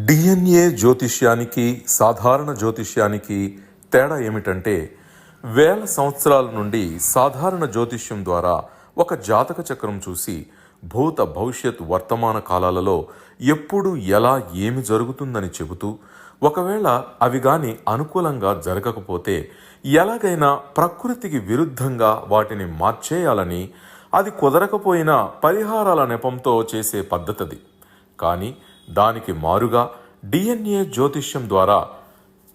DNA జ్యోతిష్యానికి సాధారణ జ్యోతిష్యానికి తేడా ఏమిటంటే, వేల సంవత్సరాల నుండి సాధారణ జ్యోతిష్యం ద్వారా ఒక జాతక చక్రం చూసి భూత భవిష్యత్ వర్తమాన కాలాలలో ఎప్పుడు ఎలా ఏమి జరుగుతుందని చెబుతూ, ఒకవేళ అవి గాని అనుకూలంగా జరగకపోతే ఎలాగైనా ప్రకృతికి విరుద్ధంగా వాటిని మార్చేయాలని, అది కుదరకపోయినా పరిహారాల నెపంతో చేసే పద్ధతిది. కానీ దానికి మారుగా డిఎన్ఏ జ్యోతిష్యం ద్వారా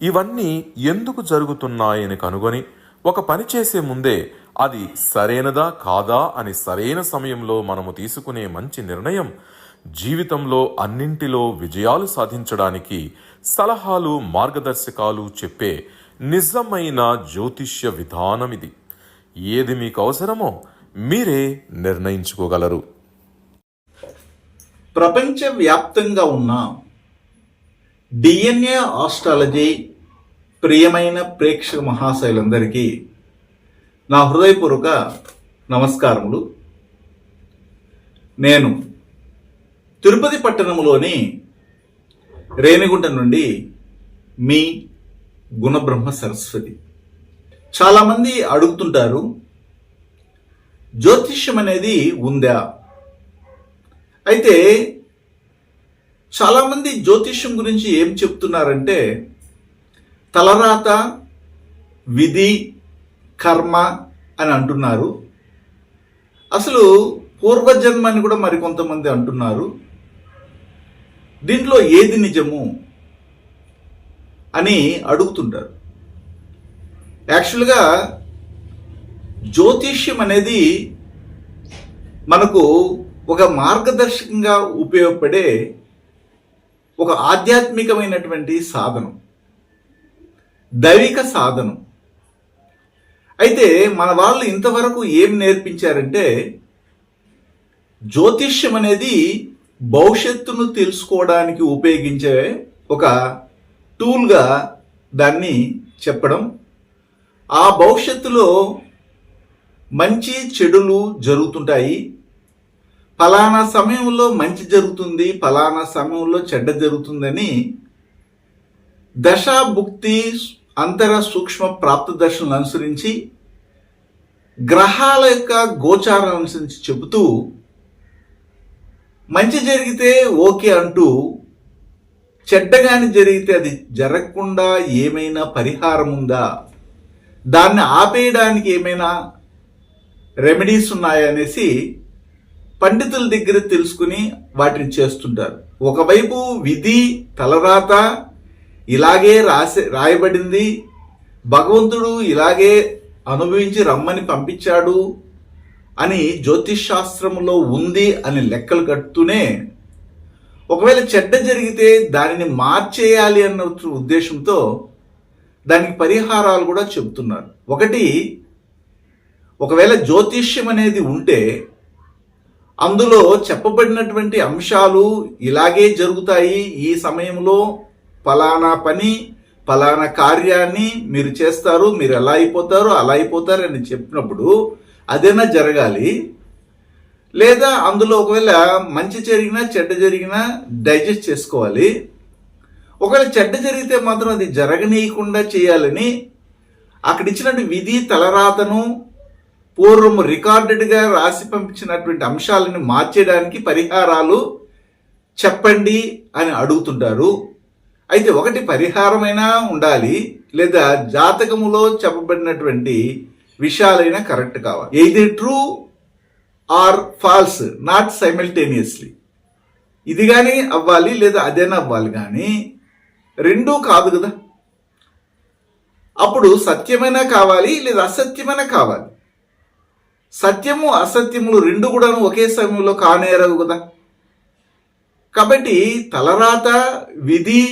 ఇవన్నీ ఎందుకు జరుగుతున్నాయని కనుగొని ఒక పని చేసే ముందే అది సరైనదా కాదా అని సరైన సమయంలో మనము తీసుకునే మంచి నిర్ణయం జీవితంలో అన్నింటిలో విజయాలు సాధించడానికి సలహాలు మార్గదర్శకాలు చెప్పే నిజమైన జ్యోతిష్య విధానం ఇది. ఏది మీకు అవసరమో మీరే నిర్ణయించుకోగలరు. ప్రపంచవ్యాప్తంగా ఉన్న డిఎన్ఏ ఆస్ట్రాలజీ ప్రియమైన ప్రేక్షక మహాశయులందరికీ నా హృదయపూర్వక నమస్కారములు. నేను తిరుపతి పట్టణంలోని రేణిగుంట నుండి మీ గుణబ్రహ్మ సరస్వతి. చాలామంది అడుగుతుంటారు, జ్యోతిష్యం అనేది ఉందా? అయితే చాలామంది జ్యోతిష్యం గురించి ఏం చెప్తున్నారంటే, తలరాత, విధి, కర్మ అని అంటున్నారు. అసలు పూర్వజన్మ అని కూడా మరికొంతమంది అంటున్నారు. దీంట్లో ఏది నిజము అని అడుగుతుంటారు. యాక్చువల్గా జ్యోతిష్యం అనేది మనకు ఒక మార్గదర్శకంగా ఉపయోగపడే ఒక ఆధ్యాత్మికమైనటువంటి సాధనం, దైవిక సాధనం. అయితే మన వాళ్ళు ఇంతవరకు ఏం నేర్పించారంటే, జ్యోతిష్యం అనేది భవిష్యత్తును తెలుసుకోవడానికి ఉపయోగించే ఒక టూల్గా దాన్ని చెప్పడం, ఆ భవిష్యత్తులో మంచి చెడులు జరుగుతుంటాయి, ఫలానా సమయంలో మంచి జరుగుతుంది, ఫలానా సమయంలో చెడ్డ జరుగుతుందని దశా భుక్తి అంతర సూక్ష్మ ప్రాప్త దర్శనం అనుసరించి గ్రహాల యొక్క గోచారాలను అనుసరించి చెబుతూ, మంచి జరిగితే ఓకే అంటూ, చెడ్డగాని జరిగితే అది జరగకుండా ఏమైనా పరిహారం ఉందా, దాన్ని ఆపేయడానికి ఏమైనా రెమెడీస్ ఉన్నాయా అనేసి పండితుల దగ్గర తెలుసుకుని వాటిని చేస్తుంటారు. ఒకవైపు విధి, తలరాత ఇలాగే రాయబడింది, భగవంతుడు ఇలాగే అనుభవించి రమ్మని పంపించాడు అని జ్యోతిష్ శాస్త్రంలో ఉంది అని లెక్కలు కట్టుతూనే, ఒకవేళ చెడ్డ జరిగితే దానిని మార్చేయాలి అన్న ఉద్దేశంతో దానికి పరిహారాలు కూడా చెబుతున్నారు. ఒకటి, ఒకవేళ జ్యోతిష్యం అనేది ఉంటే అందులో చెప్పబడినటువంటి అంశాలు ఇలాగే జరుగుతాయి, ఈ సమయంలో ఫలానా పని, ఫలానా కార్యాన్ని మీరు చేస్తారు, మీరు ఎలా అయిపోతారు అలా అయిపోతారు అని చెప్పినప్పుడు అదేనా జరగాలి. లేదా అందులో ఒకవేళ మంచి జరిగినా చెడ్డ జరిగినా డైజెస్ట్ చేసుకోవాలి. ఒకవేళ చెడ్డ జరిగితే మాత్రం అది జరగనీయకుండా చేయాలని అక్కడ ఇచ్చినటువంటి విధి, తలరాతను పూర్వం రికార్డెడ్గా రాసి పంపించినటువంటి అంశాలను మార్చేయడానికి పరిహారాలు చెప్పండి అని అడుగుతుంటారు. అయితే ఒకటి, పరిహారమైనా ఉండాలి, లేదా జాతకములో చెప్పబడినటువంటి విషయాలైనా కరెక్ట్ కావాలి. ఇది true or false, not simultaneously. ఇది కానీ అవ్వాలి లేదా అదేనా అవ్వాలి, కానీ రెండూ కాదు కదా. అప్పుడు సత్యమైనా కావాలి లేదా అసత్యమైనా కావాలి. సత్యము అసత్యములు రెండు కూడా ఒకే సమయంలో కానేరవు కదా. కాబట్టి తలరాత, విధి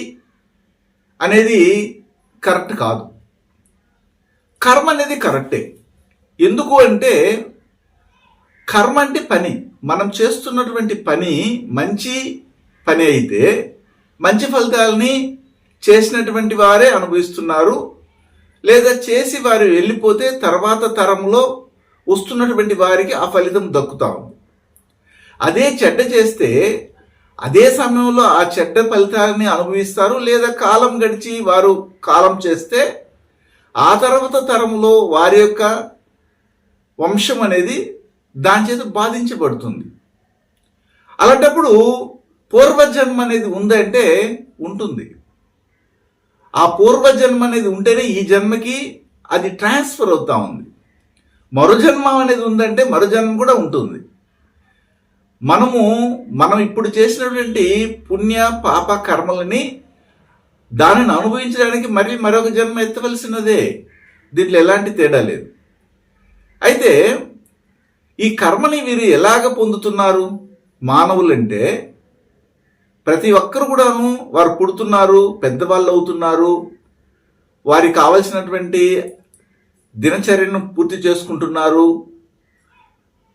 అనేది కరెక్ట్ కాదు. కర్మ అనేది కరెక్టే. ఎందుకు అంటే, కర్మ అంటే పని. మనం చేస్తున్నటువంటి పని మంచి పని అయితే మంచి ఫలితాలని చేసినటువంటి వారే అనుభవిస్తున్నారు, లేదా చేసి వారు వెళ్ళిపోతే తర్వాత తరంలో వస్తున్నటువంటి వారికి ఆ ఫలితం దక్కుతా ఉంది. అదే చెడ్డ చేస్తే అదే సమయంలో ఆ చెడ్డ ఫలితాన్ని అనుభవిస్తారు. లేదా కాలం గడిచి వారు కాలం చేస్తే ఆ తర్వాత తరంలో వారి యొక్క వంశం అనేది దాని చేత బాధించబడుతుంది. అలాంటప్పుడు పూర్వజన్మ అనేది ఉందంటే ఉంటుంది. ఆ పూర్వజన్మ అనేది ఉంటేనే ఈ జన్మకి అది ట్రాన్స్ఫర్ అవుతా ఉంది. మరుజన్మ అనేది ఉందంటే మరుజన్మ కూడా ఉంటుంది. మనం ఇప్పుడు చేసినటువంటి పుణ్య పాప కర్మలని దానిని అనుభవించడానికి మరొక జన్మ ఎత్తవలసినదే. దీంట్లో ఎలాంటి తేడా లేదు. అయితే ఈ కర్మని వీరు ఎలాగ పొందుతున్నారు? మానవులంటే ప్రతి ఒక్కరు కూడాను వారు పుడుతున్నారు, పెద్దవాళ్ళు అవుతున్నారు, వారికి కావలసినటువంటి దినచర్యను పూర్తి చేసుకుంటున్నారు,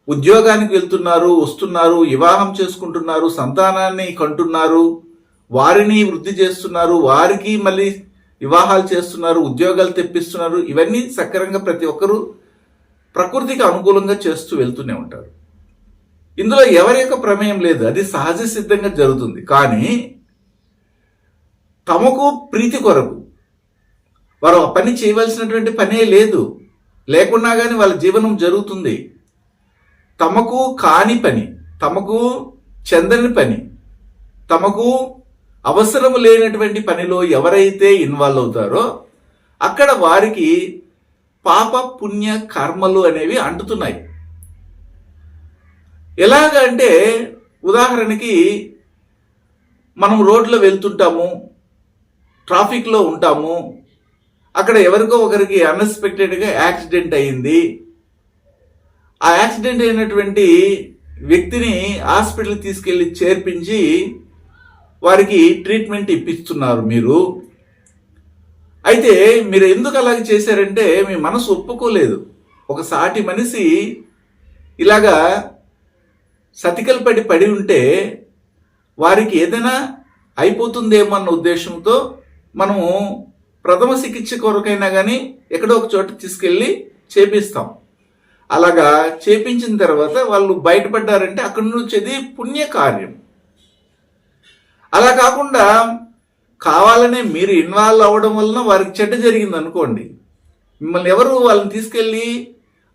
ఉద్యోగానికి వెళ్తున్నారు, వస్తున్నారు, వివాహం చేసుకుంటున్నారు, సంతానాన్ని కంటున్నారు, వారిని వృద్ధి చేస్తున్నారు, వారికి మళ్ళీ వివాహాలు చేస్తున్నారు, ఉద్యోగాలు తెప్పిస్తున్నారు. ఇవన్నీ సక్రమంగా ప్రతి ఒక్కరూ ప్రకృతికి అనుకూలంగా చేస్తూ వెళ్తూనే ఉంటారు. ఇందులో ఎవరి యొక్క ప్రమేయం లేదు, అది సహజ సిద్ధంగా జరుగుతుంది. కానీ తమకు ప్రీతి కొరకు వారు ఆ పని చేయవలసినటువంటి పనే లేదు, లేకున్నా కానీ వాళ్ళ జీవనం జరుగుతుంది. తమకు కాని పని, తమకు చెందని పని, తమకు అవసరం లేనటువంటి పనిలో ఎవరైతే ఇన్వాల్వ్ అవుతారో అక్కడ వారికి పాప పుణ్య కర్మలు అనేవి అంటుతున్నాయి. ఎలాగంటే ఉదాహరణకి మనం రోడ్లో వెళ్తుంటాము, ట్రాఫిక్లో ఉంటాము, అక్కడ ఎవరికో ఒకరికి అన్ఎక్స్పెక్టెడ్గా యాక్సిడెంట్ అయింది. ఆ యాక్సిడెంట్ అయినటువంటి వ్యక్తిని హాస్పిటల్ తీసుకెళ్ళి చేర్పించి వారికి ట్రీట్మెంట్ ఇప్పిస్తున్నారు మీరు. అయితే మీరు ఎందుకు అలాగే చేశారంటే మీ మనసు ఒప్పుకోలేదు. ఒక సాటి మనిషి ఇలాగా సతికలు పడి ఉంటే వారికి ఏదైనా అయిపోతుందేమో అన్న ఉద్దేశంతో మనము ప్రథమ చికిత్స కొరకైనా కానీ ఎక్కడో ఒక చోట తీసుకెళ్ళి చేపిస్తాం. అలాగా చేపించిన తర్వాత వాళ్ళు బయటపడ్డారంటే అక్కడి నుంచి అది పుణ్యకార్యం. అలా కాకుండా కావాలనే మీరు ఇన్వాల్వ్ అవ్వడం వలన వారికి చెడ్డ జరిగింది అనుకోండి, మిమ్మల్ని ఎవరు వాళ్ళని తీసుకెళ్ళి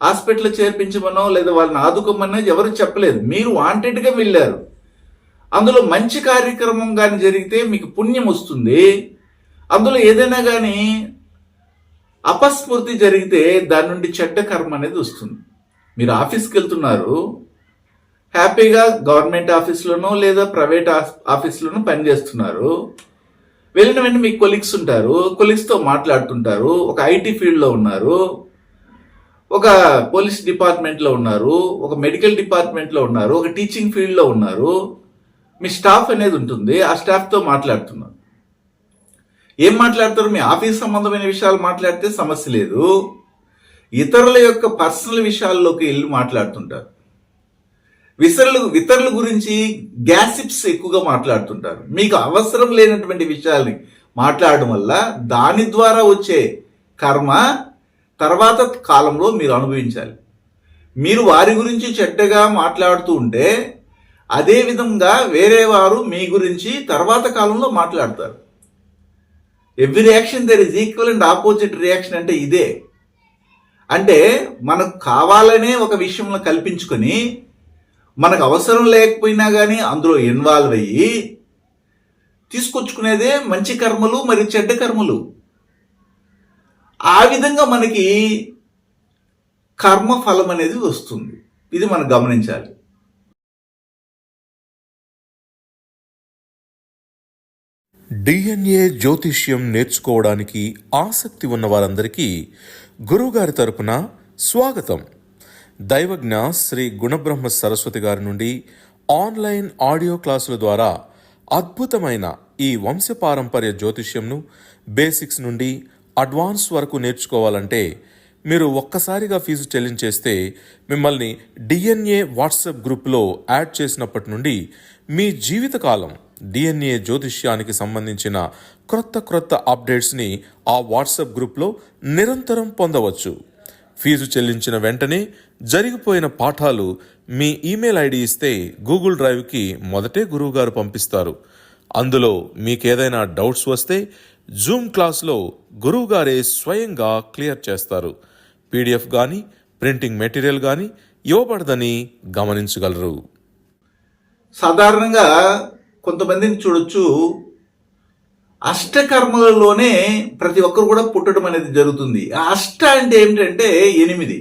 హాస్పిటల్లో చేర్పించమనో లేదా వాళ్ళని ఆదుకోమనో ఎవరు చెప్పలేదు. మీరు వాంటెడ్గా వెళ్ళారు. అందులో మంచి కార్యక్రమం కానీ జరిగితే మీకు పుణ్యం వస్తుంది. అందులో ఏదైనా కానీ అపస్మృతి జరిగితే దాని నుండి చెడ్డ కర్మ అనేది వస్తుంది. మీరు ఆఫీస్కి వెళ్తున్నారు, హ్యాపీగా గవర్నమెంట్ ఆఫీస్లోనో లేదా ప్రైవేట్ ఆఫీస్లోనో పనిచేస్తున్నారు. వెళ్ళిన వెంటనే మీకు కొలీగ్స్ ఉంటారు, కొలీగ్స్తో మాట్లాడుతుంటారు. ఒక ఐటీ ఫీల్డ్లో ఉన్నారు, ఒక పోలీస్ డిపార్ట్మెంట్లో ఉన్నారు, ఒక మెడికల్ డిపార్ట్మెంట్లో ఉన్నారు, ఒక టీచింగ్ ఫీల్డ్లో ఉన్నారు. మీ స్టాఫ్ అనేది ఉంటుంది, ఆ స్టాఫ్తో మాట్లాడుతున్నారు. ఏం మాట్లాడతారు? మీ ఆఫీస్ సంబంధమైన విషయాలు మాట్లాడితే సమస్య లేదు. ఇతరుల యొక్క పర్సనల్ విషయాల్లోకి వెళ్ళి మాట్లాడుతుంటారు. ఇతరుల గురించి గ్యాసిప్స్ ఎక్కువగా మాట్లాడుతుంటారు. మీకు అవసరం లేనటువంటి విషయాల్ని మాట్లాడడం వల్ల దాని ద్వారా వచ్చే కర్మ తర్వాత కాలంలో మీరు అనుభవించాలి. మీరు వారి గురించి చెడ్డగా మాట్లాడుతూ ఉంటే అదే విధంగా వేరే వారు మీ గురించి తర్వాత కాలంలో మాట్లాడతారు. Every reaction there is equal and opposite reaction అంటే ఇదే. అంటే మనకు కావాలనే ఒక విషయంలో కల్పించుకొని మనకు అవసరం లేకపోయినా కానీ అందులో ఇన్వాల్వ్ అయ్యి తీసుకొచ్చుకునేదే మంచి కర్మలు మరియు చెడ్డ కర్మలు. ఆ విధంగా మనకి కర్మ ఫలం అనేది వస్తుంది. ఇది మనం గమనించాలి. డిఎన్ఏ జ్యోతిష్యం నేర్చుకోవడానికి ఆసక్తి ఉన్న వారందరికీ గురువుగారి తరపున స్వాగతం. దైవజ్ఞ శ్రీ గుణబ్రహ్మ సరస్వతి గారి నుండి ఆన్లైన్ ఆడియో క్లాసుల ద్వారా అద్భుతమైన ఈ వంశపారంపర్య జ్యోతిష్యంను బేసిక్స్ నుండి అడ్వాన్స్ వరకు నేర్చుకోవాలంటే మీరు ఒక్కసారిగా ఫీజు చెల్లించేస్తే మిమ్మల్ని డిఎన్ఏ వాట్సాప్ గ్రూప్లో యాడ్ చేసినప్పటి నుండి మీ జీవితకాలం డిఎన్ఏ జ్యోతిష్యానికి సంబంధించిన క్రొత్త అప్డేట్స్ని ఆ వాట్సాప్ గ్రూప్లో నిరంతరం పొందవచ్చు. ఫీజు చెల్లించిన వెంటనే జరిగిపోయిన పాఠాలు మీ ఈమెయిల్ ఐడి ఇస్తే గూగుల్ డ్రైవ్కి మొదటే గురువుగారు పంపిస్తారు. అందులో మీకేదైనా డౌట్స్ వస్తే జూమ్ క్లాస్లో గురువుగారే స్వయంగా క్లియర్ చేస్తారు. పీడిఎఫ్ కానీ ప్రింటింగ్ మెటీరియల్ కానీ ఇవ్వబడదని గమనించగలరు. సాధారణంగా కొంతమందిని చూడొచ్చు, అష్టకర్మలలోనే ప్రతి ఒక్కరు కూడా పుట్టడం అనేది జరుగుతుంది. ఆ అష్ట అంటే ఏమిటంటే 8.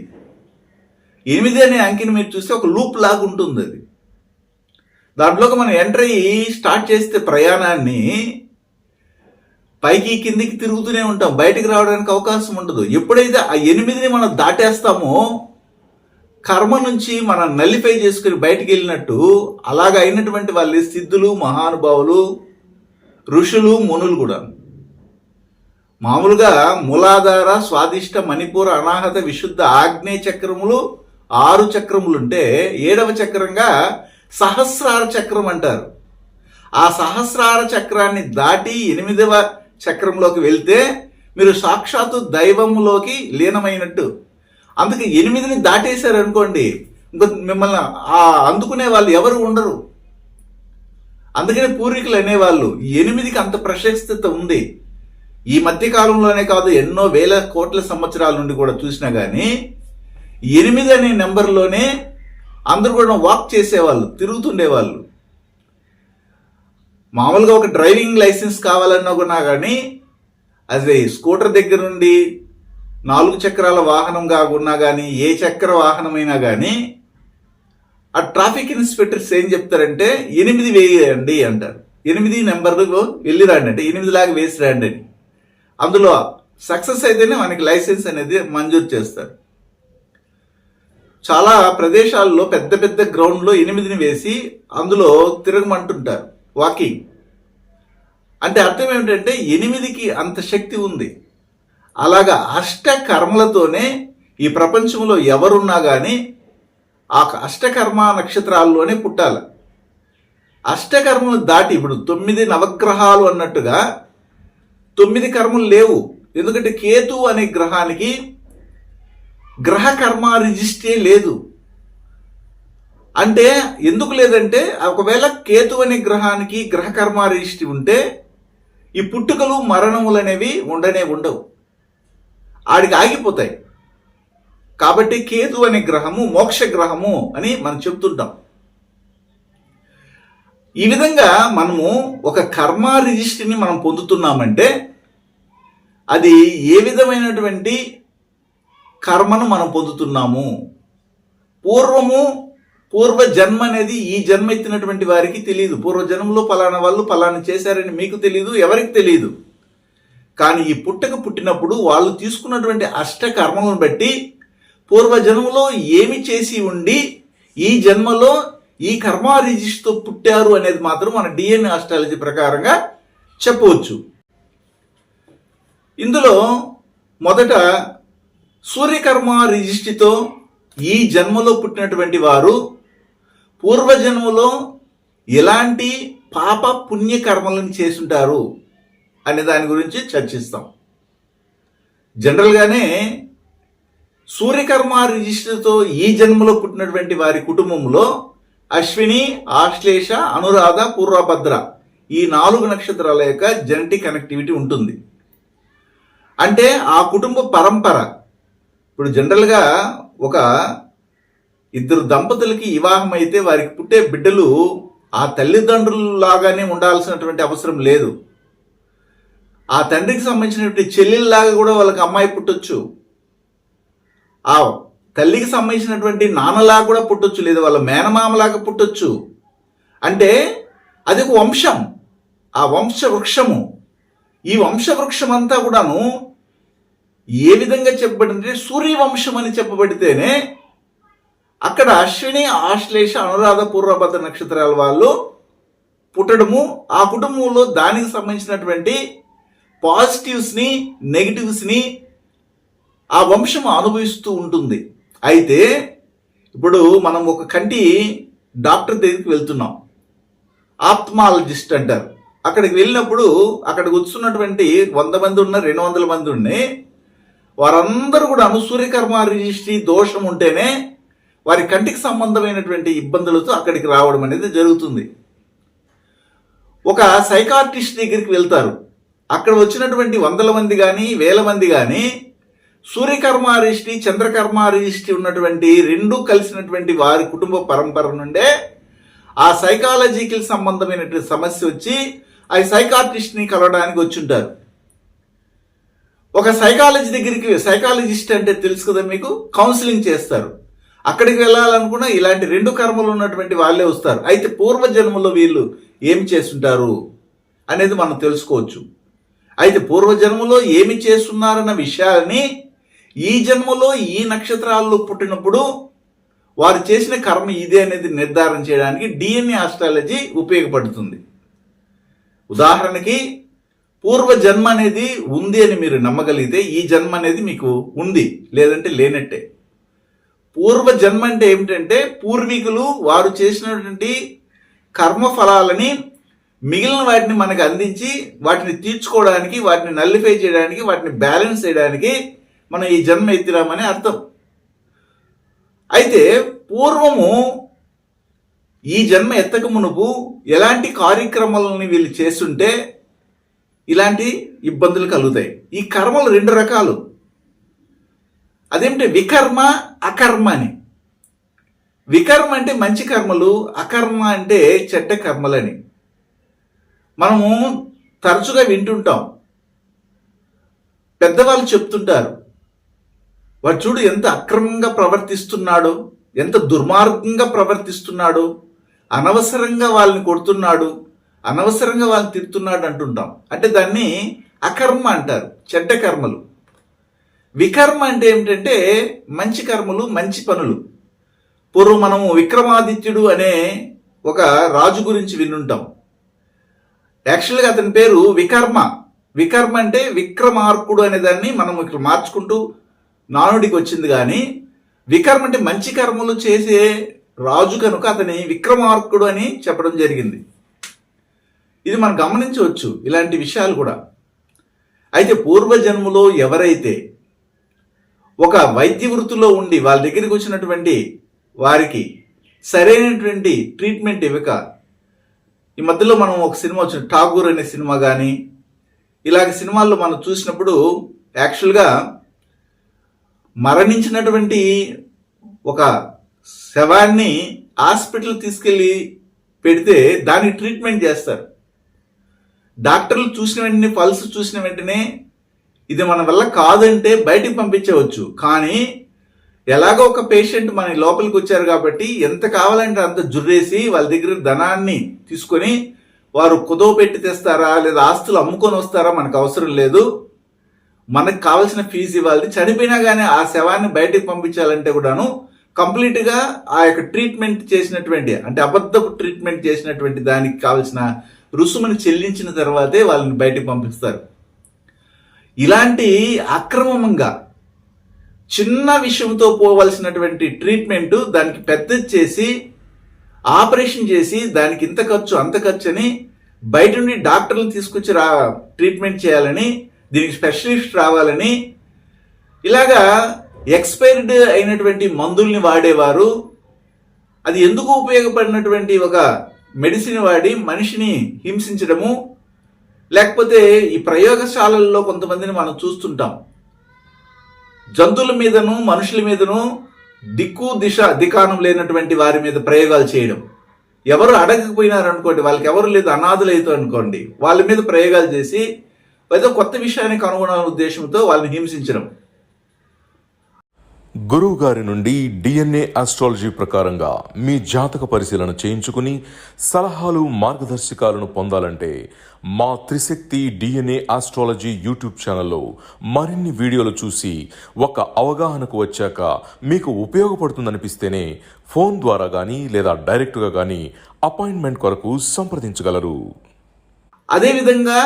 8 అనే అంకెని మీరు చూస్తే ఒక లూప్ లాగా ఉంటుంది. అది దాంట్లోకి మనం ఎంటర్ అయ్యి స్టార్ట్ చేస్తే ప్రయాణాన్ని పైకి కిందికి తిరుగుతూనే ఉంటాం, బయటికి రావడానికి అవకాశం ఉండదు. ఎప్పుడైతే ఆ 8ని మనం దాటేస్తామో కర్మ నుంచి మనం నల్లిఫై చేసుకుని బయటికి వెళ్ళినట్టు, అలాగ అయినటువంటి వాళ్ళే సిద్ధులు, మహానుభావులు, ఋషులు, మునులు కూడా. మామూలుగా మూలాధార, స్వాదిష్ట, మణిపూర, అనాహత, విశుద్ధ, ఆగ్నేయ చక్రములు 6 చక్రములుంటే 7వ చక్రంగా సహస్రార చక్రం అంటారు. ఆ సహస్రార చక్రాన్ని దాటి 8వ చక్రంలోకి వెళ్తే మీరు సాక్షాత్తు దైవంలోకి లీనమైనట్టు. అందుకే 8ని దాటేశారు అనుకోండి, ఇంకో మిమ్మల్ని అందుకునే వాళ్ళు ఎవరు ఉండరు. అందుకనే పూర్వీకులు అనేవాళ్ళు 8కి అంత ప్రశస్తత ఉంది. ఈ మధ్య కాలంలోనే కాదు, ఎన్నో వేల కోట్ల సంవత్సరాల నుండి కూడా చూసినా కానీ 8 అనే నెంబర్లోనే అందరూ కూడా వాక్ చేసేవాళ్ళు, తిరుగుతుండేవాళ్ళు. మామూలుగా ఒక డ్రైవింగ్ లైసెన్స్ కావాలన్నా కానీ అది స్కూటర్ దగ్గర నుండి 4 చక్రాల వాహనం కాకున్నా కానీ ఏ చక్ర వాహనమైనా కానీ ఆ ట్రాఫిక్ ఇన్స్పెక్టర్స్ ఏం చెప్తారంటే 8 వేయండి అంటారు. 8 నెంబర్లు వెళ్ళి రండి అంటే 8 లాగా వేసి రండి అని. అందులో సక్సెస్ అయితేనే మనకి లైసెన్స్ అనేది మంజూరు చేస్తారు. చాలా ప్రదేశాల్లో పెద్ద పెద్ద గ్రౌండ్లో 8ని వేసి అందులో తిరగమంటుంటారు, వాకింగ్. అంటే అర్థం ఏమిటంటే 8కి అంత శక్తి ఉంది. అలాగా అష్ట కర్మలతోనే ఈ ప్రపంచంలో ఎవరున్నా కానీ ఆ అష్టకర్మ నక్షత్రాల్లోనే పుట్టాలి. అష్టకర్మలు దాటి ఇప్పుడు 9 నవగ్రహాలు అన్నట్టుగా 9 కర్మలు లేవు. ఎందుకంటే కేతు అనే గ్రహానికి గ్రహ కర్మ రిజిస్ట్రే లేదు. అంటే ఎందుకు లేదంటే ఒకవేళ కేతు అనే గ్రహానికి గ్రహ కర్మ రిజిస్ట్రీ ఉంటే ఈ పుట్టుకలు మరణములు అనేవి ఉండవు, ఆడికి ఆగిపోతాయి. కాబట్టి కేతు అనే గ్రహము మోక్ష గ్రహము అని మనం చెప్తుంటాం. ఈ విధంగా మనము ఒక కర్మ రిజిస్ట్రీని మనం పొందుతున్నామంటే అది ఏ విధమైనటువంటి కర్మను మనం పొందుతున్నాము. పూర్వ జన్మ అనేది ఈ జన్మ ఎత్తినటువంటి వారికి తెలియదు. పూర్వజన్మలో పలానా వాళ్ళు పలానా చేశారని మీకు తెలియదు, ఎవరికి తెలియదు. కానీ ఈ పుట్టినప్పుడు వాళ్ళు తీసుకున్నటువంటి అష్ట కర్మలను బట్టి పూర్వజన్మలో ఏమి చేసి ఉండి ఈ జన్మలో ఈ కర్మ రిజిస్ట్తో పుట్టారు అనేది మాత్రం మన డిఎన్ఏ ఆస్ట్రాలజీ ప్రకారంగా చెప్పవచ్చు. ఇందులో మొదట సూర్యకర్మ రిజిస్ట్రీతో ఈ జన్మలో పుట్టినటువంటి వారు పూర్వజన్మలో ఎలాంటి పాప పుణ్య కర్మలను చేసుంటారు అనే దాని గురించి చర్చిస్తాం. జనరల్గానే సూర్యకర్మ రిజిస్టర్తో ఈ జన్మలో పుట్టినటువంటి వారి కుటుంబంలో అశ్విని, ఆశ్లేష, అనురాధ, పూర్వభద్ర ఈ 4 నక్షత్రాల యొక్క జెనెటిక్ కనెక్టివిటీ ఉంటుంది. అంటే ఆ కుటుంబ పరంపర. ఇప్పుడు జనరల్గా ఒక 2 దంపతులకి వివాహం అయితే వారికి పుట్టే బిడ్డలు ఆ తల్లిదండ్రులలాగానే ఉండాల్సినటువంటి అవసరం లేదు. ఆ తండ్రికి సంబంధించినటువంటి చెల్లెల్లాగా కూడా వాళ్ళకి అమ్మాయి పుట్టొచ్చు, ఆ తల్లికి సంబంధించినటువంటి నాన్నలాగా కూడా పుట్టొచ్చు, లేదా వాళ్ళ మేనమామలాగా పుట్టొచ్చు. అంటే అది ఒక వంశం, ఆ వంశవృక్షము. ఈ వంశవృక్షం అంతా కూడాను ఏ విధంగా చెప్పబడిందంటే సూర్యవంశం అని చెప్పబడితేనే అక్కడ అశ్విని, ఆశ్లేష, అనురాధ, పూర్వభద్ర నక్షత్రాల వాళ్ళు పుట్టడము, ఆ కుటుంబంలో దానికి సంబంధించినటువంటి పాజిటివ్స్ని నెగిటివ్స్ని ఆ వంశం అనుభవిస్తూ ఉంటుంది. అయితే ఇప్పుడు మనం ఒక కంటి డాక్టర్ దగ్గరికి వెళ్తున్నాం, ఆప్థమాలజిస్ట్ అంటారు. అక్కడికి వెళ్ళినప్పుడు అక్కడికి వస్తున్నటువంటి 100 మంది ఉన్న 200 మంది ఉన్నాయి, వారందరూ కూడా సూర్యకర్మ రిజిస్ట్రీ దోషం ఉంటేనే వారి కంటికి సంబంధమైనటువంటి ఇబ్బందులతో అక్కడికి రావడం అనేది జరుగుతుంది. ఒక సైకాట్రిస్ట్ దగ్గరికి వెళ్తారు. అక్కడ వచ్చినటువంటి వందల మంది కానీ వేల మంది కానీ సూర్యకర్మ రిజిస్ట్రీ చంద్రకర్మ రిజిస్ట్రీ ఉన్నటువంటి రెండూ కలిసినటువంటి వారి కుటుంబ పరంపర నుండే ఆ సైకాలజీకి సంబంధమైనటువంటి సమస్య వచ్చి ఆ సైకాట్రిస్ట్ని కలవడానికి వచ్చుంటారు. ఒక సైకాలజిస్ట్ అంటే తెలుసు కదా మీకు, కౌన్సిలింగ్ చేస్తారు. అక్కడికి వెళ్ళాలనుకున్నా ఇలాంటి రెండు కర్మలు ఉన్నటువంటి వాళ్ళే వస్తారు. అయితే పూర్వజన్మలో వీళ్ళు ఏమి చేస్తుంటారు అనేది మనం తెలుసుకోవచ్చు. అయితే పూర్వజన్మలో ఏమి చేస్తున్నారన్న విషయాలని ఈ జన్మలో ఈ నక్షత్రాల్లో పుట్టినప్పుడు వారు చేసిన కర్మ ఇదే అనేది నిర్ధారణ చేయడానికి డిఎన్ఏ ఆస్ట్రాలజీ ఉపయోగపడుతుంది. ఉదాహరణకి పూర్వజన్మ అనేది ఉంది అని మీరు నమ్మగలిగితే ఈ జన్మ అనేది మీకు ఉంది, లేదంటే లేనట్టే. పూర్వజన్మ అంటే ఏమిటంటే పూర్వీకులు వారు చేసినటువంటి కర్మ ఫలాలని మిగిలిన వాటిని మనకు అందించి వాటిని తీర్చుకోవడానికి, వాటిని నల్లిఫై చేయడానికి, వాటిని బ్యాలెన్స్ చేయడానికి మనం ఈ జన్మ ఎత్తిరామని అర్థం. అయితే పూర్వము ఈ జన్మ ఎత్తక మునుపు ఎలాంటి కార్యక్రమాలని వీళ్ళు చేస్తుంటే ఇలాంటి ఇబ్బందులు కలుగుతాయి. ఈ కర్మలు రెండు రకాలు. అదేమిటి వికర్మ, అకర్మ అని. వికర్మ అంటే మంచి కర్మలు, అకర్మ అంటే చెడ్డ కర్మలని మనము తరచుగా వింటుంటాం. పెద్దవాళ్ళు చెప్తుంటారు, వాడు చూడు ఎంత అక్రమంగా ప్రవర్తిస్తున్నాడు, ఎంత దుర్మార్గంగా ప్రవర్తిస్తున్నాడు, అనవసరంగా వాళ్ళని కొడుతున్నాడు, అనవసరంగా వాళ్ళని తిడుతున్నాడు అంటుంటాం. అంటే దాన్ని అకర్మ అంటారు, చెడ్డ కర్మలు. వికర్మ అంటే ఏమిటంటే మంచి కర్మలు, మంచి పనులు. పూర్వం మనము విక్రమాదిత్యుడు అనే ఒక రాజు గురించి వినుంటాం. యాక్చువల్గా అతని పేరు వికర్మ. వికర్మ అంటే విక్రమార్కుడు అనే దాన్ని మనం ఇక్కడ మార్చుకుంటూ నానుడికి వచ్చింది. కానీ వికర్మ అంటే మంచి కర్మలు చేసే రాజు కనుక అతని విక్రమార్కుడు అని చెప్పడం జరిగింది. ఇది మనం గమనించవచ్చు ఇలాంటి విషయాలు కూడా. అయితే పూర్వజన్మలో ఎవరైతే ఒక వైద్య వృత్తిలో ఉండి వాళ్ళ దగ్గరికి వచ్చినటువంటి వారికి సరైనటువంటి ట్రీట్మెంట్ ఇవ్వక, ఈ మధ్యలో మనం ఒక సినిమా వచ్చిన ఠాగూర్ అనే సినిమా కానీ ఇలాగ సినిమాల్లో మనం చూసినప్పుడు యాక్చువల్గా మరణించినటువంటి ఒక శవాన్ని హాస్పిటల్ తీసుకెళ్ళి పెడితే దానికి ట్రీట్మెంట్ చేస్తారు. డాక్టర్లు చూసిన వెంటనే, పల్స్ చూసిన వెంటనే ఇది మన వల్ల కాదంటే బయటికి పంపించవచ్చు. కానీ ఎలాగో ఒక పేషెంట్ మన లోపలికి వచ్చారు కాబట్టి ఎంత కావాలంటే అంత జుర్రేసి వాళ్ళ దగ్గర ధనాన్ని తీసుకొని వారు కుదవ పెట్టి తెస్తారా లేదా ఆస్తులు అమ్ముకొని వస్తారా మనకు అవసరం లేదు, మనకు కావాల్సిన ఫీజు ఇవ్వాలి. చనిపోయినా కానీ ఆ శవాన్ని బయటకు పంపించాలంటే కూడాను కంప్లీట్గా ఆ యొక్క ట్రీట్మెంట్ చేసినటువంటి, అంటే అబద్ధపు ట్రీట్మెంట్ చేసినటువంటి దానికి కావాల్సిన రుసుముని చెల్లించిన తర్వాతే వాళ్ళని బయటకు పంపిస్తారు. ఇలాంటి అక్రమంగా చిన్న విషయంతో పోవలసినటువంటి ట్రీట్మెంట్ దానికి పెద్దది చేసి ఆపరేషన్ చేసి దానికి ఇంత ఖర్చు అంత ఖర్చు అని బయట నుండి డాక్టర్లు తీసుకొచ్చి ట్రీట్మెంట్ చేయాలని, దీనికి స్పెషలిస్ట్ రావాలని, ఇలాగా ఎక్స్పైర్డ్ అయినటువంటి మందుల్ని వాడేవారు. అది ఎందుకు ఉపయోగపడినటువంటి ఒక మెడిసిన్ వాడి మనిషిని హింసించడము, లేకపోతే ఈ ప్రయోగశాలల్లో కొంతమందిని మనం చూస్తుంటాం, జంతువుల మీదను మనుషుల మీదను దిక్కు దికానం లేనటువంటి వారి మీద ప్రయోగాలు చేయడం. ఎవరు అడగకపోయినారనుకోండి, వాళ్ళకి ఎవరు లేదు, అనాథులు అయితే అనుకోండి, వాళ్ళ మీద ప్రయోగాలు చేసి ఏదో కొత్త విషయాన్ని కనుగొనాలనే ఉద్దేశంతో వాళ్ళని హింసించడం. గురువు గారి నుండి డిఎన్ఏ ఆస్ట్రాలజీ ప్రకారంగా మీ జాతక పరిశీలన చేయించుకుని సలహాలు, మార్గదర్శకాలను పొందాలంటే మా త్రిశక్తి డిఎన్ఏ ఆస్ట్రాలజీ యూట్యూబ్ ఛానల్లో మరిన్ని వీడియోలు చూసి ఒక అవగాహనకు వచ్చాక మీకు ఉపయోగపడుతుందనిపిస్తేనే ఫోన్ ద్వారా కానీ లేదా డైరెక్ట్గా కానీ అపాయింట్మెంట్ కొరకు సంప్రదించగలరు. అదేవిధంగా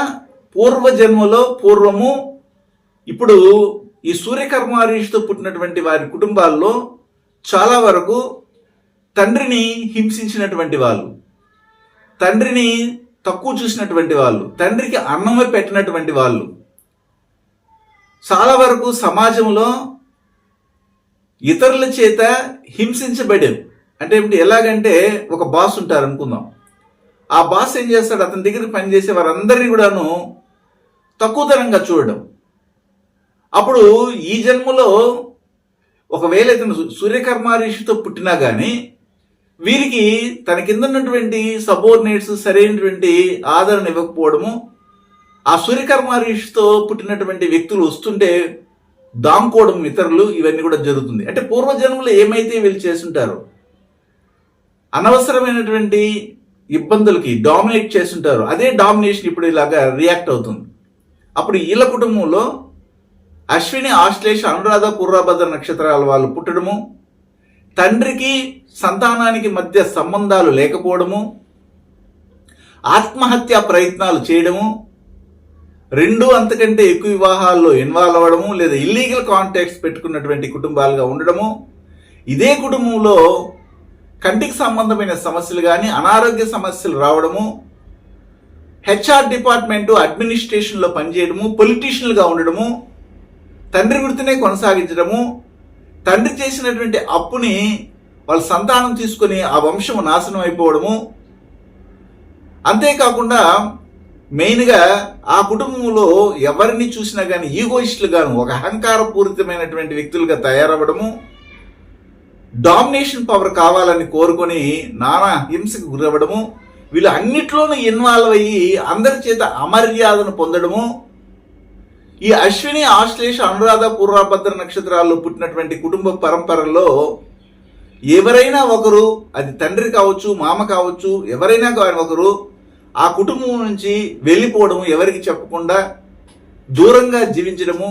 పూర్వము ఇప్పుడు ఈ సూర్యకర్మారీషితో పుట్టినటువంటి వారి కుటుంబాల్లో చాలా వరకు తండ్రిని హింసించినటువంటి వాళ్ళు, తండ్రిని తక్కువ చూసినటువంటి వాళ్ళు, తండ్రికి అన్నమే పెట్టినటువంటి వాళ్ళు చాలా వరకు సమాజంలో ఇతరుల చేత హింసించబడేది. అంటే ఏమిటి, ఎలాగంటే ఒక బాస్ ఉంటారు అనుకుందాం. ఆ బాస్ ఏం చేస్తాడు, అతని దగ్గర పనిచేసే వారందరినీ కూడాను తక్కువతరంగా చూడడం. అప్పుడు ఈ జన్మలో ఒకవేళ ఇతను సూర్యకర్మ ఋషితో పుట్టినా కానీ వీరికి తన కింద ఉన్నటువంటి సబోర్డినేట్స్ సరైనటువంటి ఆదరణ ఇవ్వకపోవడము, ఆ సూర్యకర్మ ఋషితో పుట్టినటువంటి వ్యక్తులు వస్తుంటే దాంకోవడం ఇతరులు, ఇవన్నీ కూడా జరుగుతుంది. అంటే పూర్వజన్మలో ఏమైతే వీళ్ళు చేస్తుంటారో అనవసరమైనటువంటి ఇబ్బందులకి డామినేట్ చేస్తుంటారు, అదే డామినేషన్ ఇప్పుడు ఇలాగా రియాక్ట్ అవుతుంది. అప్పుడు వీళ్ళ కుటుంబంలో అశ్విని, ఆశ్లేష, అనురాధ, పూర్వభద్ర నక్షత్రాల వాళ్ళు పుట్టడము, తండ్రికి సంతానానికి మధ్య సంబంధాలు లేకపోవడము, ఆత్మహత్య ప్రయత్నాలు చేయడము, 2 అంతకంటే ఎక్కువ వివాహాల్లో ఇన్వాల్వ్ అవ్వడము, లేదా ఇల్లీగల్ కాంటాక్ట్స్ పెట్టుకున్నటువంటి కుటుంబాలుగా ఉండడము, ఇదే కుటుంబంలో కంటికి సంబంధమైన సమస్యలు కానీ అనారోగ్య సమస్యలు రావడము, హెచ్ఆర్ డిపార్ట్మెంటు అడ్మినిస్ట్రేషన్లో పనిచేయడము, పొలిటీషియన్లుగా ఉండడము, తండ్రి వృత్తినే కొనసాగించడము, తండ్రి చేసినటువంటి అప్పుని వాళ్ళ సంతానం తీసుకొని ఆ వంశము నాశనం అయిపోవడము, అంతేకాకుండా మెయిన్గా ఆ కుటుంబంలో ఎవరిని చూసినా కానీ ఈగోయిస్టులుగాను, ఒక అహంకారపూరితమైనటువంటి వ్యక్తులుగా తయారవ్వడము, డామినేషన్ పవర్ కావాలని కోరుకొని నానా హింసకు గురవ్వడము, వీళ్ళు అన్నిట్లోనూ ఇన్వాల్వ్ అయ్యి అందరి చేత అమర్యాదను పొందడము. ఈ అశ్విని, ఆశ్లేష, అనురాధ, పూర్వభద్ర నక్షత్రాల్లో పుట్టినటువంటి కుటుంబ పరంపరలో ఎవరైనా ఒకరు, అది తండ్రి కావచ్చు, మామ కావచ్చు, ఎవరైనా ఒకరు ఆ కుటుంబం నుంచి వెళ్ళిపోవడము, ఎవరికి చెప్పకుండా దూరంగా జీవించడము,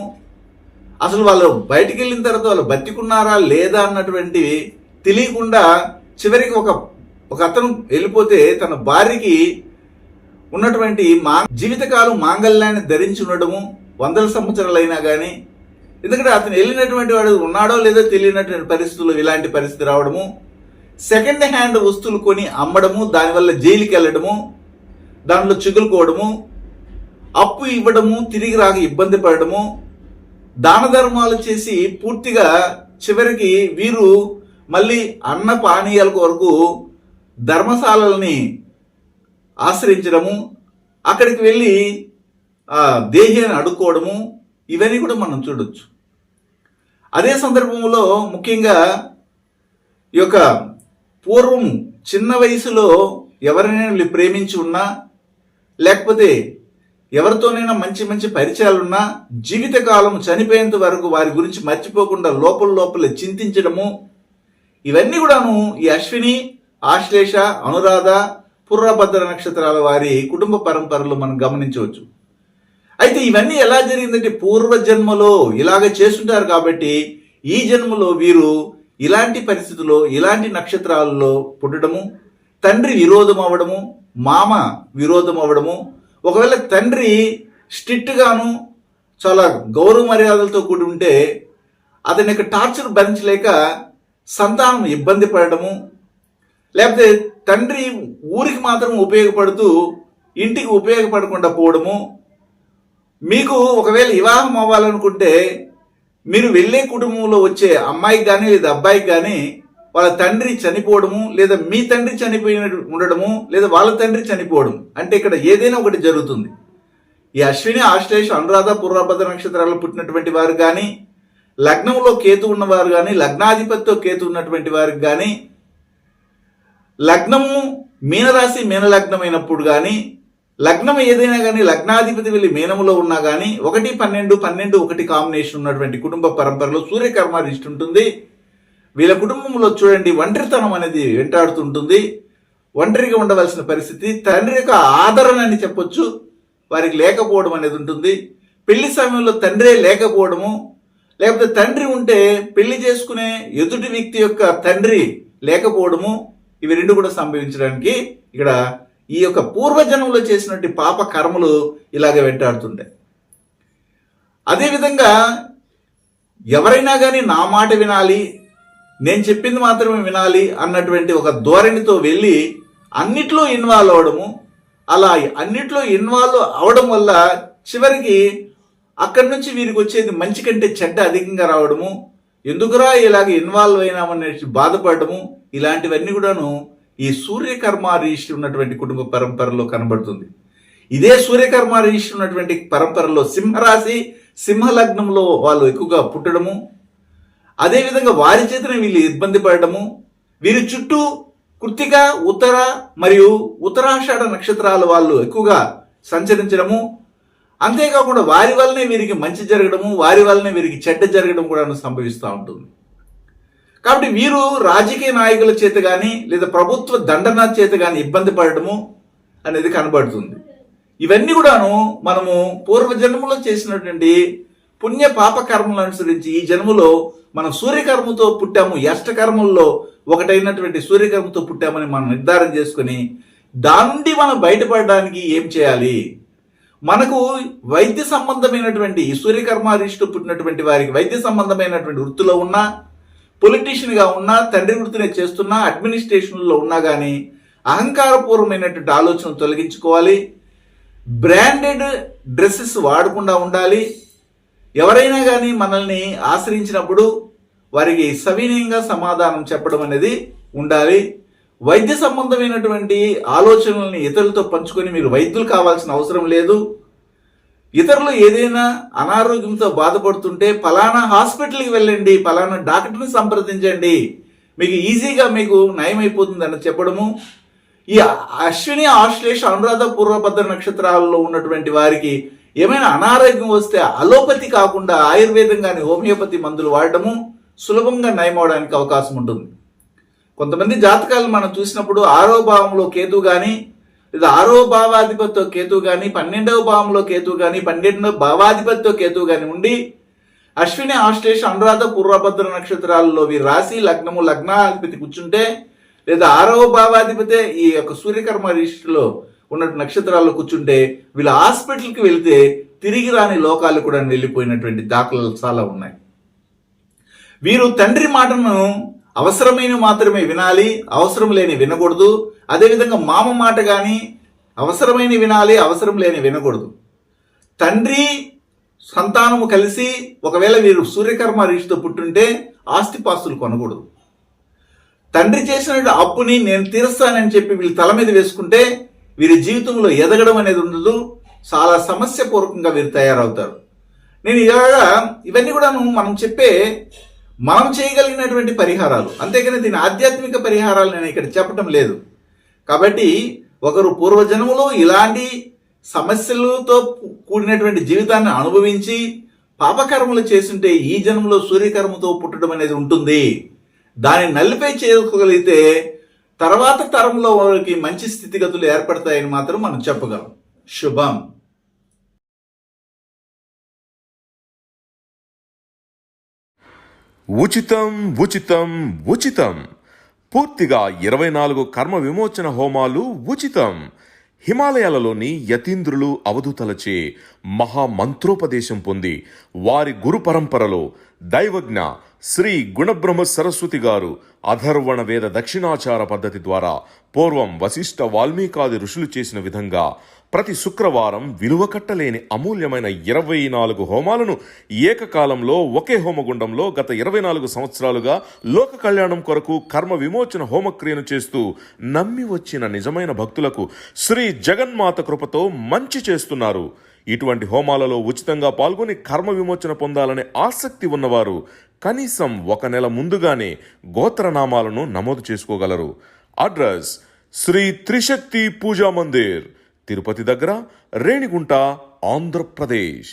అసలు వాళ్ళు బయటికి వెళ్ళిన తర్వాత వాళ్ళు బతికున్నారా లేదా అన్నటువంటివి తెలియకుండా చివరికి ఒక అతను వెళ్ళిపోతే తన భార్యకి ఉన్నటువంటి జీవితకాలం మాంగళ్యాన్ని ధరించి ఉండడము 100 సంవత్సరాలైనా కానీ, ఎందుకంటే అతను వెళ్ళినటువంటి వాడు ఉన్నాడో లేదో తెలియనటువంటి పరిస్థితుల్లో ఇలాంటి పరిస్థితి రావడము, సెకండ్ హ్యాండ్ వస్తువులు కొని అమ్మడము, దానివల్ల జైలుకి వెళ్ళడము, దాంట్లో చిగులుకోవడము, అప్పు ఇవ్వడము, తిరిగి రాక ఇబ్బంది పడడము, దాన ధర్మాలు చేసి పూర్తిగా చివరికి వీరు మళ్ళీ అన్న పానీయాల కొరకు ధర్మశాలల్ని ఆశ్రయించడము, అక్కడికి వెళ్ళి దేహ్యాన్ని అడుక్కోవడము, ఇవన్నీ కూడా మనం చూడొచ్చు. అదే సందర్భంలో ముఖ్యంగా ఈ యొక్క పూర్వం చిన్న వయసులో ఎవరైనా వీళ్ళు ప్రేమించి ఉన్నా, లేకపోతే ఎవరితోనైనా మంచి మంచి పరిచయాలున్నా జీవితకాలం చనిపోయేంత వరకు వారి గురించి మర్చిపోకుండా లోపల చింతించడము, ఇవన్నీ కూడాను ఈ అశ్విని, ఆశ్లేష, అనురాధ, పూర్వభద్ర నక్షత్రాల వారి కుటుంబ పరంపరలో మనం గమనించవచ్చు. అయితే ఇవన్నీ ఎలా జరిగిందంటే పూర్వజన్మలో ఇలాగ చేస్తుంటారు కాబట్టి ఈ జన్మలో వీరు ఇలాంటి పరిస్థితుల్లో ఇలాంటి నక్షత్రాలలో పుట్టడము, తండ్రి విరోధం అవ్వడము, మామ విరోధం అవ్వడము, ఒకవేళ తండ్రి స్ట్రిక్ట్ గాను చాలా గౌరవ మర్యాదలతో కూడి ఉంటే అతని యొక్క టార్చర్ భరించలేక సంతానం ఇబ్బంది పడడము, లేకపోతే తండ్రి ఊరికి మాత్రం ఉపయోగపడుతూ ఇంటికి ఉపయోగపడకుండా పోవడము, మీకు ఒకవేళ వివాహం అవ్వాలనుకుంటే మీరు వెళ్ళే కుటుంబంలో వచ్చే అమ్మాయికి కానీ లేదా అబ్బాయికి కానీ వాళ్ళ తండ్రి చనిపోవడము, లేదా మీ తండ్రి చనిపోయిన ఉండడము, లేదా వాళ్ళ తండ్రి చనిపోవడం, అంటే ఇక్కడ ఏదైనా ఒకటి జరుగుతుంది. ఈ అశ్విని, ఆశ్లేష, అనురాధ, పూర్వభద్ర నక్షత్రాల్లో పుట్టినటువంటి వారు కానీ, లగ్నంలో కేతు ఉన్నవారు కానీ, లగ్నాధిపతితో కేతు ఉన్నటువంటి వారికి కానీ, లగ్నము మీనరాశి మీనలగ్నమైనప్పుడు కానీ, లగ్నం ఏదైనా కానీ లగ్నాధిపతి వెళ్ళి మీనములో ఉన్నా కానీ 1, 12, 12, 1 కాంబినేషన్ ఉన్నటువంటి కుటుంబ పరంపరలో సూర్యకర్మ రిష్టి ఉంటుంది. వీళ్ళ కుటుంబంలో చూడండి ఒంటరితనం అనేది వెంటాడుతుంటుంది. ఒంటరిగా ఉండవలసిన పరిస్థితి, తండ్రి యొక్క ఆదరణ అని చెప్పొచ్చు వారికి లేకపోవడం అనేది ఉంటుంది. పెళ్లి సమయంలో తండ్రే లేకపోవడము, లేకపోతే తండ్రి ఉంటే పెళ్లి చేసుకునే ఎదుటి వ్యక్తి యొక్క తండ్రి లేకపోవడము, ఇవి 2 కూడా సంభవించడానికి ఇక్కడ ఈ యొక్క పూర్వజన్మలో చేసినటువంటి పాప కర్మలు ఇలాగే వెంటాడుతుంటాయి. అదేవిధంగా ఎవరైనా కానీ నా మాట వినాలి, నేను చెప్పింది మాత్రమే వినాలి అన్నటువంటి ఒక ధోరణితో వెళ్ళి అన్నిట్లో ఇన్వాల్వ్ అవడము, అలా అన్నిట్లో ఇన్వాల్వ్ అవడం వల్ల చివరికి అక్కడి నుంచి వీరికి వచ్చేది మంచి కంటే చెడ్డ అధికంగా రావడము, ఎందుకురా ఇలాగ ఇన్వాల్వ్ అయినామనే బాధపడము, ఇలాంటివన్నీ కూడాను ఈ సూర్యకర్మ రిజిస్టర్ ఉన్నటువంటి కుటుంబ పరంపరలో కనబడుతుంది. ఇదే సూర్యకర్మ రిజిస్టర్ ఉన్నటువంటి పరంపరలో సింహరాశి, సింహలగ్నంలో వాళ్ళు ఎక్కువగా పుట్టడము, అదేవిధంగా వారి చేతనే వీళ్ళు ఇబ్బంది పడడము, వీరి చుట్టూ కృత్తిక, ఉత్తర మరియు ఉత్తరాషాఢ నక్షత్రాల వాళ్ళు ఎక్కువగా సంచరించడము, అంతేకాకుండా వారి వల్లనే వీరికి మంచి జరగడము, వారి వల్లనే వీరికి చెడ్డ జరగడం కూడా సంభవిస్తూ ఉంటుంది. కాబట్టి వీరు రాజకీయ నాయకుల చేత కానీ లేదా ప్రభుత్వ దండన చేత కానీ ఇబ్బంది పడడము అనేది కనబడుతుంది. ఇవన్నీ కూడాను మనము పూర్వజన్మలో చేసినటువంటి పుణ్య పాప కర్మలను అనుసరించి ఈ జన్మలో మనం సూర్యకర్మతో పుట్టాము, అష్టకర్మల్లో ఒకటైనటువంటి సూర్యకర్మతో పుట్టామని మనం నిర్ధారణ చేసుకుని దాని నుండి మనం బయటపడడానికి ఏం చేయాలి, మనకు వైద్య సంబంధమైనటువంటి ఈ సూర్యకర్మ రిజిస్టర్ పుట్టినటువంటి వారికి వైద్య సంబంధమైనటువంటి వృత్తిలో ఉన్నా, పొలిటీషియన్గా ఉన్నా, తండ్రి వృత్తిని చేస్తున్నా, అడ్మినిస్ట్రేషన్లో ఉన్నా కానీ అహంకారపూర్వమైనటువంటి ఆలోచన తొలగించుకోవాలి. బ్రాండెడ్ డ్రెస్సెస్ వాడకుండా ఉండాలి. ఎవరైనా కానీ మనల్ని ఆశ్రయించినప్పుడు వారికి సవినయంగా సమాధానం చెప్పడం అనేది ఉండాలి. వైద్య సంబంధమైనటువంటి ఆలోచనల్ని ఇతరులతో పంచుకొని మీరు వైద్యులు కావాల్సిన అవసరం లేదు. ఇతరులు ఏదైనా అనారోగ్యంతో బాధపడుతుంటే పలానా హాస్పిటల్కి వెళ్ళండి, పలానా డాక్టర్ని సంప్రదించండి, మీకు ఈజీగా మీకు నయమైపోతుందని చెప్పడము. ఈ అశ్విని, ఆశ్లేష, అనురాధ, పూర్వభద్ర నక్షత్రాలలో ఉన్నటువంటి వారికి ఏమైనా అనారోగ్యం వస్తే అలోపతి కాకుండా ఆయుర్వేదం కానీ హోమియోపతి మందులు వాడడము సులభంగా నయమవడానికి అవకాశం ఉంటుంది. కొంతమంది జాతకాలు మనం చూసినప్పుడు 6వ భావంలో కేతు కానీ లేదా 6వ భావాధిపతితో కేతు కానీ 12వ భావంలో కేతు కానీ 12వ భావాధిపతితో కేతు కానీ ఉండి అశ్విని, ఆశ్లేష, అనురాధ, పూర్వభద్ర నక్షత్రాలలో వీరి రాశి, లగ్నము, లగ్నాధిపతి కూర్చుంటే లేదా 6వ భావాధిపతి ఈ యొక్క సూర్యకర్మ రిజిస్టర్లో ఉన్న నక్షత్రాల్లో కూర్చుంటే వీళ్ళ హాస్పిటల్కి వెళితే తిరిగి రాని లోకాలు కూడా వెళ్ళిపోయినటువంటి దాఖలాలు చాలా ఉన్నాయి. వీరు తండ్రి మాటను అవసరమైన మాత్రమే వినాలి, అవసరం లేని వినకూడదు. అదేవిధంగా మామ మాట కానీ అవసరమైన వినాలి, అవసరం లేని వినకూడదు. తండ్రి సంతానము కలిసి ఒకవేళ వీరు సూర్యకర్మ రిజిస్టర్తో పుట్టుంటే ఆస్తిపాస్తులు కొనకూడదు. తండ్రి చేసిన అప్పుని నేను తీరుస్తానని చెప్పి వీళ్ళు తల మీద వేసుకుంటే వీరి జీవితంలో ఎదగడం అనేది ఉండదు, చాలా సమస్యపూర్వకంగా వీరు తయారవుతారు. నేను ఇవన్నీ కూడా మనం చేయగలిగినటువంటి పరిహారాలు, అంతేగాని దీని ఆధ్యాత్మిక పరిహారాలు నేను ఇక్కడ చెప్పటం లేదు. కాబట్టి ఒకరు పూర్వజన్మలో ఇలాంటి సమస్యలతో కూడినటువంటి జీవితాన్ని అనుభవించి పాపకర్మలు చేస్తుంటే ఈ జన్మలో సూర్యకర్మతో పుట్టడం అనేది ఉంటుంది. దాన్ని నల్లిపై చేసుకోగలిగితే తర్వాత తరంలో వారికి మంచి స్థితిగతులు ఏర్పడతాయని మాత్రం మనం చెప్పగలం. శుభం. ఉచితం ఉచితం ఉచితం. పూర్తిగా 24 కర్మ విమోచన హోమాలు ఉచితం. హిమాలయాలలోని యతీంద్రులు అవధూతలచే మహామంత్రోపదేశం పొంది వారి గురు పరంపరలో దైవజ్ఞ శ్రీ గుణబ్రహ్మ సరస్వతి గారు అధర్వణ వేద దక్షిణాచార పద్ధతి ద్వారా పూర్వం వశిష్ఠ వాల్మీకాది ఋషులు చేసిన విధంగా ప్రతి శుక్రవారం విలువ కట్టలేని అమూల్యమైన 24 హోమాలను ఏకకాలంలో ఒకే హోమగుండంలో గత 24 సంవత్సరాలుగా లోక కళ్యాణం కొరకు కర్మ విమోచన హోమక్రియను చేస్తూ నమ్మి వచ్చిన నిజమైన భక్తులకు శ్రీ జగన్మాత కృపతో మంచి చేస్తున్నారు. ఇటువంటి హోమాలలో ఉచితంగా పాల్గొని కర్మ విమోచన పొందాలనే ఆసక్తి ఉన్నవారు కనీసం 1 నెల ముందుగానే గోత్రనామాలను నమోదు చేసుకోగలరు. అడ్రస్ శ్రీ త్రిశక్తి పూజా మందిర్, తిరుపతి దగ్గర, రేణిగుంట, ఆంధ్రప్రదేశ్.